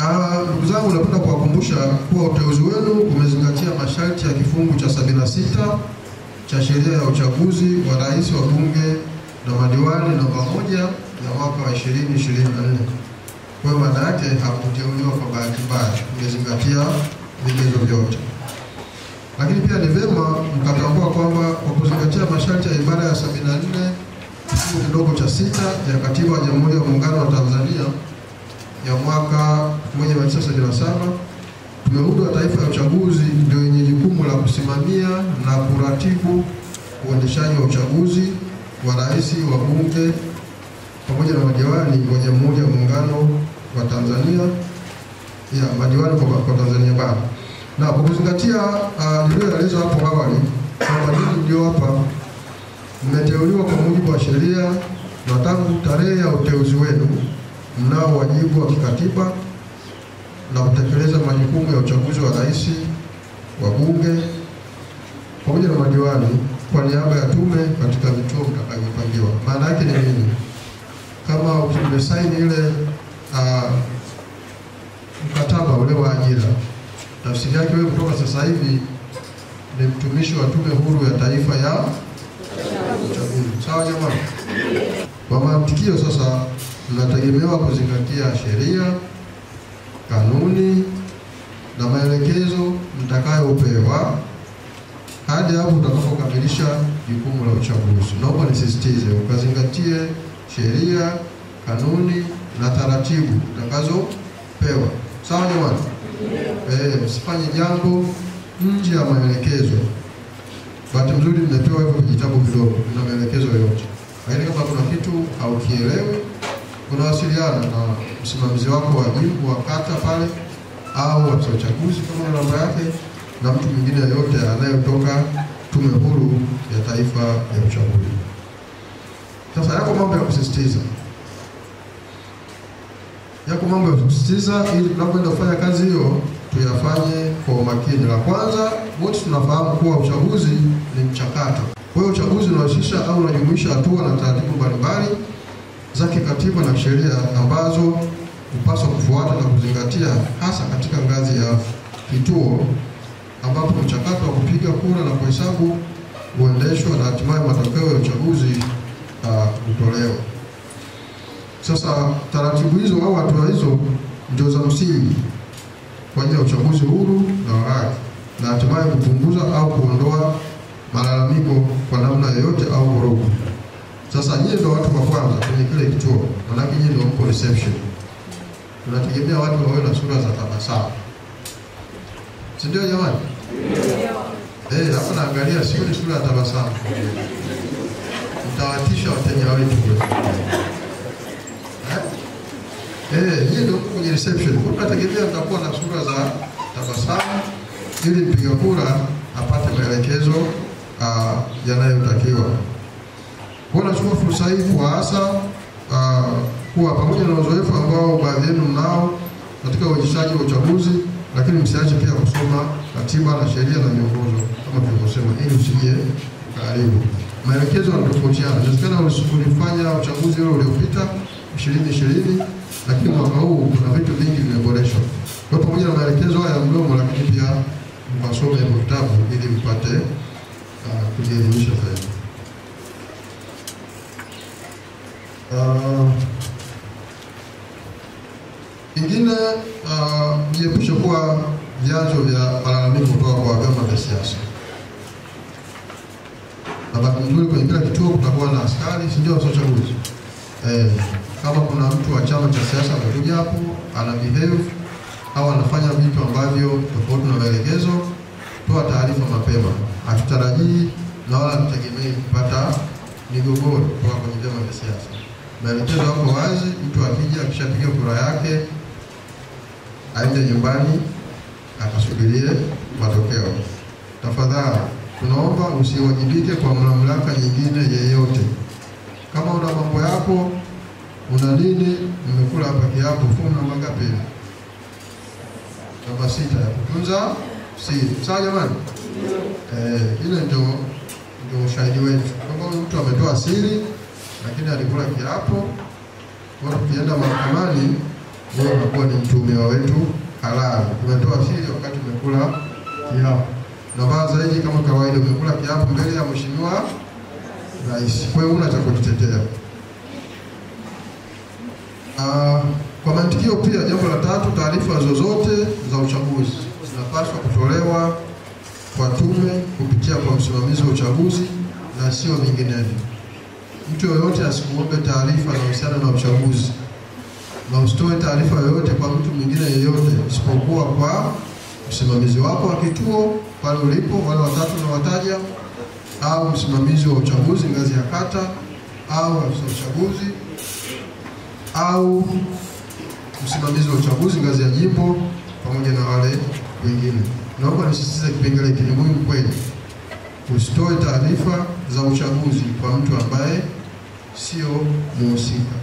Ndugu zangu, napenda kuwakumbusha kuwa uteuzi wenu umezingatia masharti ya kifungu cha 76 cha sheria ya uchaguzi wa rais, wa bunge na madiwani namba 1 ya mwaka wa 2024. Kwa maana yake hakuteuliwa kwa bahati mbaya, umezingatia vigezo vyote. Lakini pia ni vema mkatambua kwamba kwa kuzingatia masharti ya ibara ya 74 kifungu kidogo cha 6 ya Katiba ya Jamhuri ya Muungano wa Tanzania ya mwaka 1977, Tume Huru ya Taifa ya Uchaguzi ndio yenye jukumu la kusimamia na kuratibu uendeshaji wa uchaguzi wa rais, wa bunge pamoja na madiwani wa Jamhuri ya Muungano wa Tanzania, ya madiwani kwa Tanzania bara. Na kwa kuzingatia niliyoeleza hapo awali kwamba ninyi ndio hapa mmeteuliwa kwa mujibu wa sheria, na tangu tarehe ya uteuzi wenu mnao wajibu wa kikatiba na kutekeleza majukumu ya uchaguzi wa rais, wa bunge pamoja na madiwani kwa niaba ya tume katika vituo mtakavyopangiwa. Maana yake ni nini? Kama umesaini ile mkataba ule wa ajira, tafsiri yake wewe kutoka sasa hivi ni mtumishi wa Tume Huru ya Taifa ya Uchaguzi. Sawa jamani? Kwa mantikio sasa mnategemewa kuzingatia sheria, kanuni na maelekezo mtakayopewa hadi hapo utakapokamilisha jukumu la uchaguzi. Naomba nisisitize ukazingatie sheria, kanuni na taratibu utakazopewa. Sawa jamani? Msifanye jambo nje ya maelekezo. Bahati nzuri mmepewa hivyo vijitabu vidogo na maelekezo yote. Lakini kama kuna kitu haukielewi, unawasiliana na msimamizi wako wa jimbo wa kata pale au wa uchaguzi kama na namba yake, na mtu mwingine yote anayetoka Tume Huru ya Taifa ya Uchaguzi. Sasa yako mambo ya kusisitiza. Ili tunapoenda kufanya kazi hiyo tuyafanye kwa umakini. La kwanza, wote tunafahamu kuwa uchaguzi ni mchakato. Kwa hiyo uchaguzi unahusisha au unajumuisha hatua na taratibu mbalimbali za kikatiba na sheria ambazo upaswa kufuata na kuzingatia, hasa katika ngazi ya kituo ambapo mchakato wa kupiga kura na kuhesabu huendeshwa na hatimaye matokeo ya uchaguzi kutolewa. Sasa taratibu hizo au hatua hizo ndio za msingi kwa ajili ya uchaguzi huru na wa haki, na hatimaye kupunguza au kuondoa malalamiko kwa namna yoyote au vurugu. Sasa nyinyi ndio watu wa kwanza kwenye kile kituo, maana nyinyi ndio mko reception. Tunategemea watu wawe na sura za tabasamu. Si ndio jamani? Ndio. Hapa naangalia sio ni sura ya tabasamu. Mtawatisha wateja wetu. Nyinyi ndio kwenye reception. Tunategemea mtakuwa na sura za tabasamu ili mpiga kura apate maelekezo yanayotakiwa. Nachukua fursa hii kuwaasa kuwa pamoja na uzoefu ambao baadhi yenu mnao katika uendeshaji wa uchaguzi, lakini msiache pia kusoma katiba na sheria na miongozo kama tulivyosema, ili usije karibu. Maelekezo yanatofautiana. Inawezekana ulifanya uchaguzi ule uliopita 2020, lakini mwaka huu kuna vitu vingi vimeboreshwa. Kwa pamoja na maelekezo haya ya mdomo, lakini pia msome vitabu ili mpate kujielimisha zaidi. Ingine jiepushe kuwa vyanzo vya malalamiko kutoka kwa vyama vya siasa. Na bahati nzuri kwenye kila kituo kutakuwa na askari, si ndio, uchaguzi. Kama kuna mtu wa chama cha siasa amekuja hapo ana behave au anafanya vitu ambavyo tofauti na maelekezo, toa taarifa mapema. Hatutarajii na wala tutegemei kupata migogoro kutoka kwenye vyama vya siasa. Maelekezo yako wazi, mtu akija akishapiga kura yake aende nyumbani akasubirie matokeo. Tafadhali tunaomba usiwajibike kwa mamlaka nyingine yeyote. Kama una mambo yako, una nini, mmekula hapa kiapo, fungu namba ngapi? Namba 6 ya kutunza siri. Sawa jamani? Ile ndio ushahidi wetu. Kama mtu ametoa siri lakini alikula kiapo, kwa tukienda mahakamani wewe unakuwa ni mtuhumiwa wetu halali. Tumetoa siri wakati umekula kiapo. Na baada zaidi kama kawaida umekula kiapo mbele ya Mheshimiwa Rais. Kwa hiyo una cha kujitetea. Kwa mantikio pia, jambo la tatu, taarifa zozote za uchaguzi zinapaswa kutolewa kwa tume kupitia kwa msimamizi wa uchaguzi na sio vinginevyo. Mtu yoyote asikuombe taarifa zinazohusiana na uchaguzi, na usitoe taarifa yoyote kwa mtu mwingine yeyote isipokuwa kwa msimamizi wako wa kituo pale ulipo, wale watatu na wataja, au msimamizi wa uchaguzi ngazi ya kata, au afisa uchaguzi, au msimamizi wa uchaguzi ngazi ya jimbo, pamoja na wale wengine. Naomba nisisitize kipengele hiki, ni muhimu kweli. Usitoe taarifa za uchaguzi kwa mtu ambaye sio muhusika.